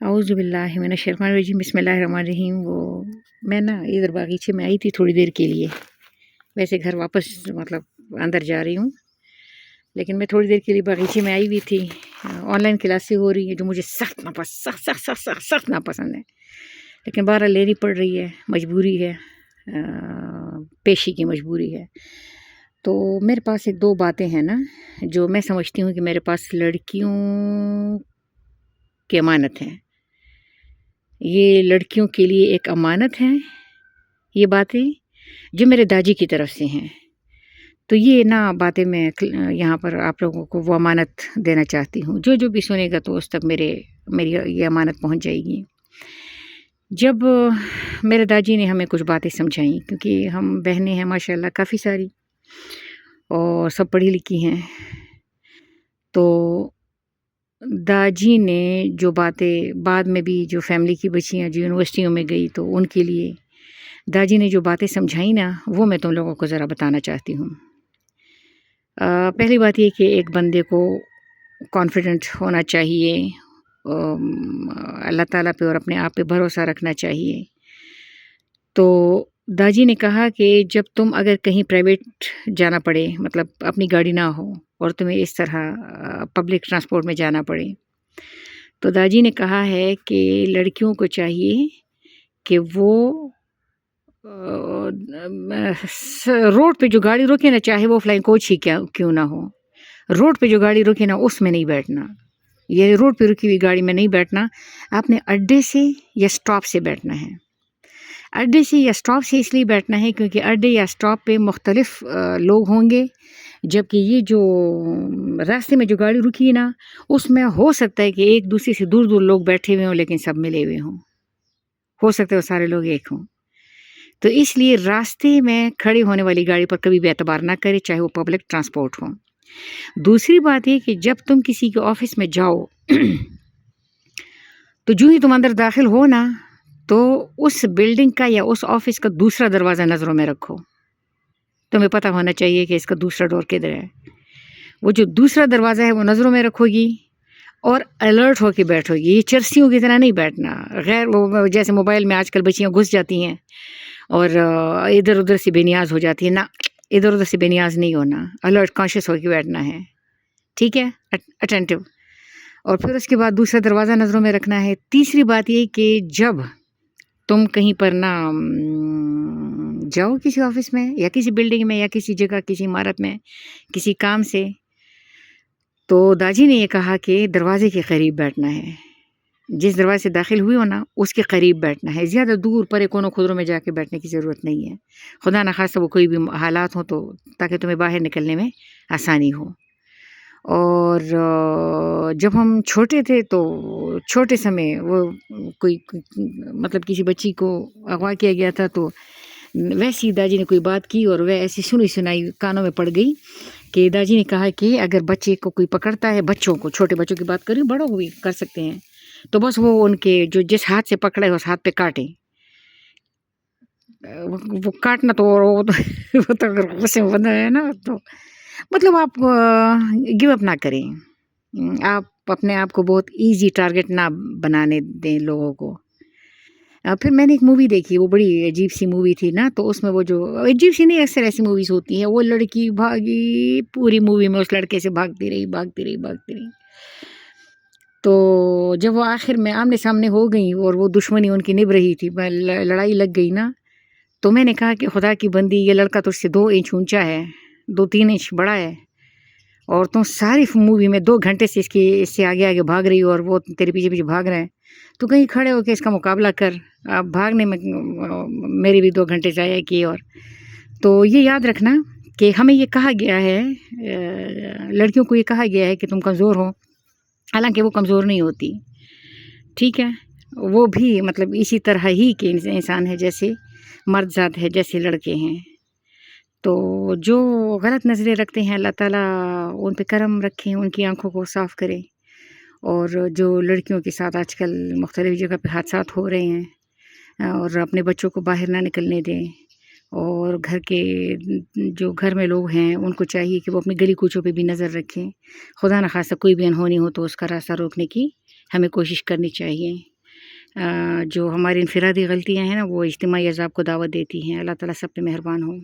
औज़ु बिल्लाहि मिनश्शैतानिर्रजीम बिस्मिल्लाहिर्रहमानिर्रहीम। वो मैं ना इधर बागीचे में आई थी थोड़ी देर के लिए। वैसे घर वापस मतलब अंदर जा रही हूँ, लेकिन मैं थोड़ी देर के लिए बागीचे में आई हुई थी। ऑनलाइन क्लासें हो रही हैं जो मुझे सख्त नापसंद है, लेकिन बहरहाल लेनी पड़ रही है, मजबूरी है, पेशी की मजबूरी है। तो मेरे पास एक दो बातें हैं ना जो मैं समझती हूँ कि मेरे पास लड़कियों की अमानत है, ये लड़कियों के लिए एक अमानत है, ये बातें जो मेरे दादी की तरफ से हैं। तो ये ना बातें मैं यहाँ पर आप लोगों को वो अमानत देना चाहती हूँ। जो जो भी सुनेगा तो उस तक मेरी ये अमानत पहुँच जाएगी। जब मेरे दादी ने हमें कुछ बातें समझाई, क्योंकि हम बहनें हैं माशाल्लाह काफ़ी सारी और सब पढ़ी लिखी हैं, तो दादी ने जो बातें बाद में भी जो फैमिली की बच्चियाँ जो यूनिवर्सिटियों में गई तो उनके लिए दादी ने जो बातें समझाई ना, वो मैं तुम लोगों को ज़रा बताना चाहती हूँ। पहली बात ये कि एक बंदे को कॉन्फिडेंट होना चाहिए, अल्लाह ताला पे और अपने आप पे भरोसा रखना चाहिए। तो दादी ने कहा कि जब तुम अगर कहीं प्राइवेट जाना पड़े, मतलब अपनी गाड़ी ना हो और तुम्हें इस तरह पब्लिक ट्रांसपोर्ट में जाना पड़े, तो दादी ने कहा है कि लड़कियों को चाहिए कि वो रोड पे जो गाड़ी रुके ना, चाहे वो फ्लाइंग कोच ही क्यों ना हो, रोड पे जो गाड़ी रुके ना उसमें नहीं बैठना। ये रोड पे रुकी हुई गाड़ी में नहीं बैठना, आपने अड्डे से या स्टॉप से बैठना है। अड्डे से या स्टॉप से इसलिए बैठना है क्योंकि अड्डे या स्टॉप पे मुख्तलिफ लोग होंगे, जबकि ये जो रास्ते में जो गाड़ी रुकी है ना, उसमें हो सकता है कि एक दूसरे से दूर दूर लोग बैठे हुए हों, लेकिन सब मिले हुए हों, हो सकता है वो सारे लोग एक हों। तो इसलिए रास्ते में खड़ी होने वाली गाड़ी पर कभी भी एतबार ना करें, चाहे वो पब्लिक ट्रांसपोर्ट हो। दूसरी बात ये कि जब तुम किसी के ऑफिस में जाओ तो जो ही तुम अंदर दाखिल हो ना, तो उस बिल्डिंग का या उस ऑफिस का दूसरा दरवाज़ा नज़रों में रखो। तुम्हें पता होना चाहिए कि इसका दूसरा डोर किधर है। वो जो दूसरा दरवाज़ा है वो नज़रों में रखोगी और अलर्ट होके बैठोगी। ये चरसियों की तरह नहीं बैठना, गैर वो जैसे मोबाइल में आजकल बच्चियाँ घुस जाती हैं और इधर उधर से बेनियाज हो जाती है ना, इधर उधर से बेनियाज नहीं होना, अलर्ट कॉन्शियस होकर बैठना है, ठीक है, अटेंटिव। और फिर उसके बाद दूसरा दरवाज़ा नज़रों में रखना है। तीसरी बात ये कि जब तुम कहीं पर ना जाओ किसी ऑफिस में या किसी बिल्डिंग में या किसी जगह, किसी इमारत में किसी काम से, तो दादी ने ये कहा कि दरवाजे के करीब बैठना है। जिस दरवाजे से दाखिल हुई हो ना, उसके करीब बैठना है, ज़्यादा दूर परे कोनों खुदरों में जाके बैठने की ज़रूरत नहीं है। खुदा न खास्ता वो कोई भी हालात हो तो, ताकि तुम्हें बाहर निकलने में आसानी हो। और जब हम छोटे थे तो छोटे समय वो कोई मतलब किसी बच्ची को अगवा किया गया था, तो वैसी दादी ने कोई बात की और वह ऐसी सुनी सुनाई कानों में पड़ गई कि दादी ने कहा कि अगर बच्चे को कोई पकड़ता है, बच्चों को, छोटे बच्चों की बात करी, बड़ों को भी कर सकते हैं, तो बस वो उनके जो जिस हाथ से पकड़े है उस हाथ पे काटे। वो काटना तो वो तो वो तो अगर गुस्से में बंधा है ना, तो मतलब आप गिव अप ना करें। आप अपने आप को बहुत ईज़ी टारगेट ना बनाने दें लोगों को। फिर मैंने एक मूवी देखी, वो बड़ी अजीब-सी मूवी थी ना, तो उसमें वो जो अजीब-सी नहीं, अक्सर ऐसी मूवीज़ होती हैं, वो लड़की भागी, पूरी मूवी में उस लड़के से भागती रही, भागती रही, भागती रही। तो जब वो आखिर में आमने-सामने हो गई और वो दुश्मनी उनकी निभ रही थी, लड़ाई लग गई ना, तो मैंने कहा कि खुदा की बंदी, ये लड़का तुझसे 2 इंच ऊँचा है, 2-3 इंच बड़ा है, और तुम सारी मूवी में 2 घंटे से इससे आगे-आगे भाग रही हो और वो तेरे पीछे-पीछे भाग रहा है। तो कहीं खड़े होके इसका मुकाबला कर। अब भागने में मेरी भी 2 घंटे ज़ाया किए। और तो ये याद रखना कि हमें ये कहा गया है, लड़कियों को ये कहा गया है कि तुम कमज़ोर हो, हालाँकि वो कमज़ोर नहीं होती, ठीक है? वो भी मतलब इसी तरह ही के इंसान है जैसे मर्द ज़ात है, जैसे लड़के हैं। तो जो गलत नज़रें रखते हैं, अल्लाह ताला उन पे करम रखें, उनकी आँखों को साफ़ करें। और जो लड़कियों के साथ आजकल मुख्तलिफ़ जगह पे हादसात हो रहे हैं, और अपने बच्चों को बाहर ना निकलने दें, और घर के जो घर में लोग हैं उनको चाहिए कि वो अपनी गली कूचों पे भी नज़र रखें। खुदा न खास्ता कोई भी अनहोनी हो तो उसका रास्ता रोकने की ہمیں کوشش کرنی چاہیے. جو ہماری انفرادی غلطیاں ہیں نا وہ اجتماعی عذاب کو دعوت دیتی ہیں. اللہ تعالیٰ سب پہ مہربان ہو.